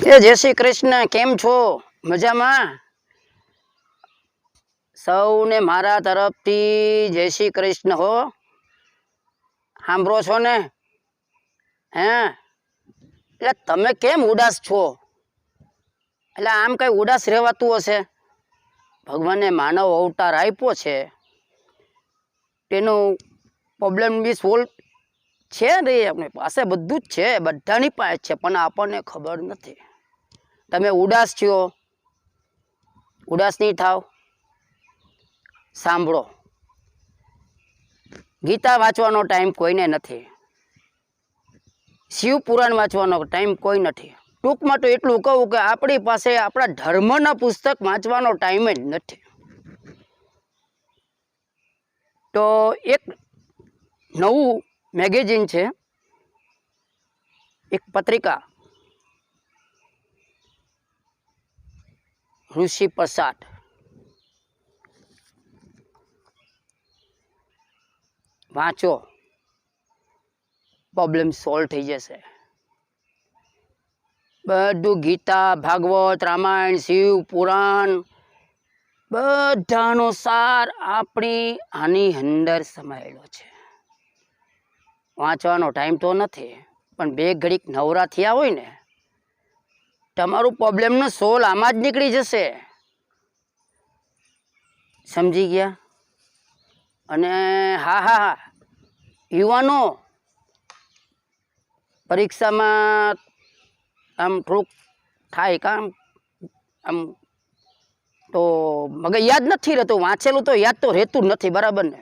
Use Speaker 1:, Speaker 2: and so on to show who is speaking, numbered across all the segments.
Speaker 1: जय श्री कृष्ण। केम छो? मजामां? सौने मारा तरफथी जय श्री कृष्ण हो। सांभळो छो ने? हे એટલે તમે કેમ ઉદાસ છો? એટલે આમ કઈ ઉદાસ રહેવાતું હશે? ભગવાને માનવ અવતાર આપ્યો છે, તેનો પ્રોબ્લેમ બી સોલ્વ છે ને, આપણી પાસે બધું જ છે, બધાની પાસે છે, પણ આપણને ખબર નથી. તમે ઉદાસ છો, ઉદાસ નહીં થાવ. સાંભળો, ગીતા વાંચવાનો ટાઈમ કોઈને નથી, શિવ પુરાણ વાંચવાનો ટાઈમ કોઈ નથી. ટૂંકમાં તો એટલું કહું કે આપણી પાસે આપણા ધર્મના પુસ્તક વાંચવાનો ટાઈમ જ નથી. તો એક નવું મેગેઝિન છે, એક પત્રિકા, ઋષિ પ્રસાદ. વાંચો, પ્રોબ્લેમ સોલ્વ થઈ જશે. બધું ગીતા, ભાગવત, રામાયણ, શિવ પુરાણ બધાનો સાર આપણી આની અંદર સમાયેલો છે. વાંચવાનો ટાઈમ તો નથી, પણ બે ઘડીક નવરા થયા હોય ને, તમારું પ્રોબ્લેમનો સોલ્વ આમાં જ નીકળી જશે. સમજી ગયા? અને હા હા હા, યુવાનો પરીક્ષામાં આમ થોડુંક થાય કામ, આમ તો મગજ યાદ નથી રહેતું, વાંચેલું તો યાદ તો રહેતું જ નથી, બરાબર ને?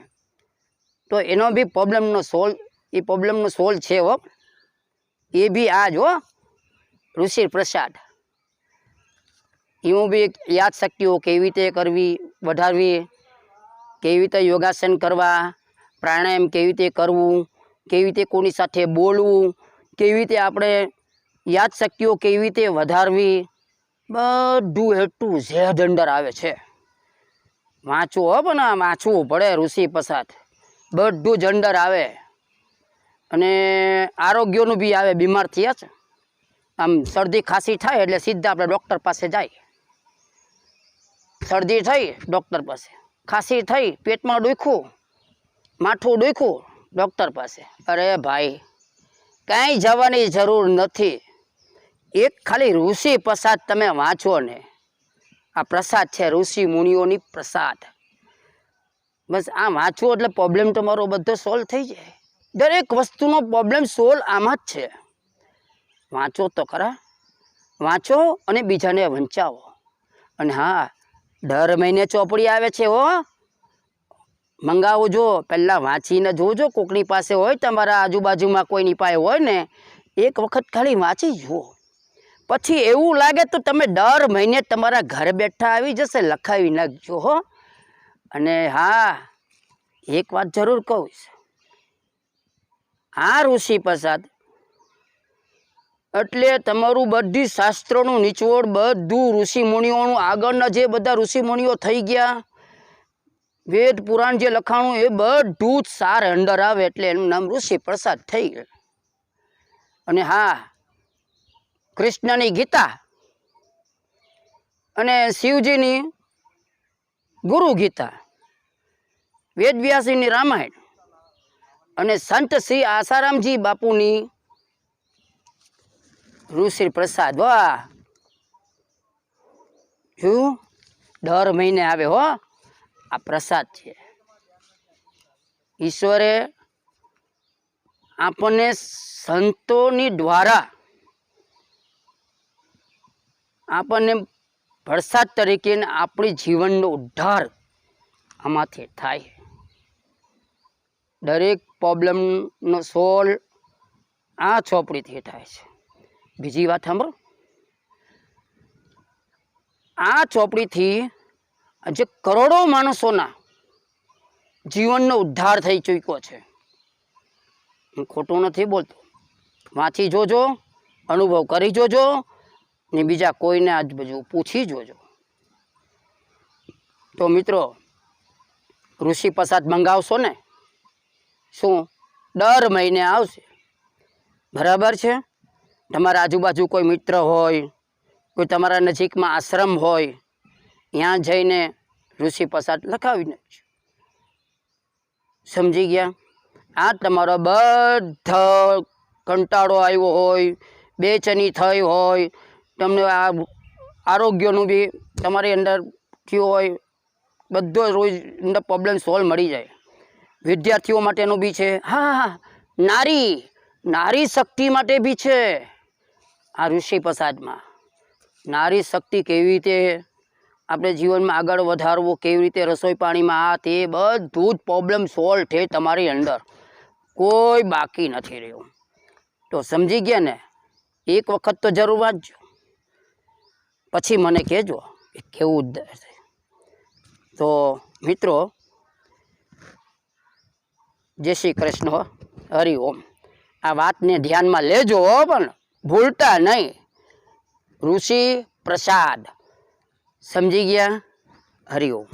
Speaker 1: તો એનો બી પ્રોબ્લેમનો સોલ્વ, એ પ્રોબ્લેમનો સોલ્વ છે હો. એ બી આ જ હો, ઋષિ પ્રસાદ. એવું બી યાદ શક્તિઓ કેવી રીતે કરવી, વધારવી, કેવી રીતે યોગાસન કરવા, પ્રાણાયામ કેવી રીતે કરવું, કેવી રીતે કોની સાથે બોલવું, કેવી રીતે આપણે યાદ શક્તિઓ કેવી રીતે વધારવી, બધું એટલું ઝેડ અંદર આવે છે. વાંચવું હો, પણ વાંચવું પડે. ઋષિ પ્રસાદ બધું જ અંદર આવે. અને આરોગ્યનું બી આવે. બીમાર થયા છે, આમ શરદી ખાંસી થાય એટલે સીધા આપણે ડૉક્ટર પાસે જાય. શરદી થઈ, ડૉક્ટર પાસે. ખાંસી થઈ, પેટમાં દુખ્યું, માથું દુખ્યું, ડૉક્ટર પાસે. અરે ભાઈ, કાંઈ જવાની જરૂર નથી. એક ખાલી ઋષિ પ્રસાદ તમે વાંચો ને, આ પ્રસાદ છે ઋષિ મુનિઓની પ્રસાદ, બસ આ વાંચવો એટલે પ્રોબ્લેમ તમારો બધો સોલ્વ થઈ જાય. દરેક વસ્તુનો પ્રોબ્લેમ સોલ્વ આમાં જ છે. વાંચો તો ખરા, વાંચો અને બીજાને વંચાવો. અને હા, દર મહિને ચોપડી આવે છે હો, મંગાવજો. પહેલાં વાંચીને જોજો, કોકની પાસે હોય, તમારા આજુબાજુમાં કોઈની પાસે હોય ને, એક વખત ખાલી વાંચી જુઓ. પછી એવું લાગે તો તમે દર મહિને તમારા ઘરે બેઠા આવી જશે, લખાવી નાખજો હો. અને હા, એક વાત જરૂર કહું, આ ઋષિ પ્રસાદ એટલે તમારું બધી શાસ્ત્રોનું નિચોડ, બધું ઋષિ મુનિઓનું, આગળના જે બધા ઋષિ મુનિઓ થઈ ગયા, વેદ પુરાણ જે લખાણું, એ બધું જ સાર અંદર આવે. એટલે એનું નામ ઋષિ પ્રસાદ થઈ ગયું. અને હા, કૃષ્ણની ગીતા અને શિવજીની ગુરુ ગીતા, વેદવ્યાસજીની રામાયણ અને સંત શ્રી આસારામજી બાપુની ઋષિ પ્રસાદ. વાહ, શું દર મહિને આવે હો, આ પ્રસાદ છે. ઈશ્વરે આપણને સંતોની દ્વારા આપણને પ્રસાદ તરીકે આપણી જીવનનો ઉદ્ધાર આમાંથી થાય. દરેક પ્રોબ્લેમનો સોલ્વ આ ચોપડીથી થાય છે. બીજી વાત સાંભળો, આ ચોપડીથી જે કરોડો માણસોના જીવનનો ઉદ્ધાર થઈ ચૂક્યો છે. હું ખોટું નથી બોલતો. વાંચી જોજો, અનુભવ કરી જોજો, ને બીજા કોઈને આજુબાજુ પૂછી જોજો. તો મિત્રો, ઋષિ પ્રસાદ મંગાવશો ને? શું દર મહિને આવશે? બરાબર છે? તમારા આજુબાજુ કોઈ મિત્ર હોય, કોઈ તમારા નજીકમાં આશ્રમ હોય ત્યાં જઈને ઋષિ પ્રસાદ લખાવી નાખજો. સમજી ગયા? આ તમારો બધા કંટાળો આવ્યો હોય, બેચેની થઈ હોય, તમને આ આરોગ્યનું બી તમારી અંદર થયું હોય, બધો રોજ અંદર પ્રોબ્લેમ સોલ્વ મળી જાય. વિદ્યાર્થીઓ માટેનું બી છે. હા, નારી શક્તિ માટે બી છે આ ઋષિ પ્રસાદમાં. નારી શક્તિ કેવી રીતે આપણે જીવનમાં આગળ વધારવું, કેવી રીતે રસોઈ પાણીમાં આ તે બધું જ પ્રોબ્લેમ સોલ્વ છે તમારી અંદર, કોઈ બાકી નથી રહ્યું. તો સમજી ગયા ને? એક વખત તો જરૂર વાંચજો, પછી મને કહેજો કે કેવું છે. તો મિત્રો, જય શ્રી કૃષ્ણ, હરિઓમ. આ વાતને ધ્યાનમાં લેજો પણ ભૂલતા નહીં. ઋષિ પ્રસાદ, સમજી ગયા? હરિઓમ.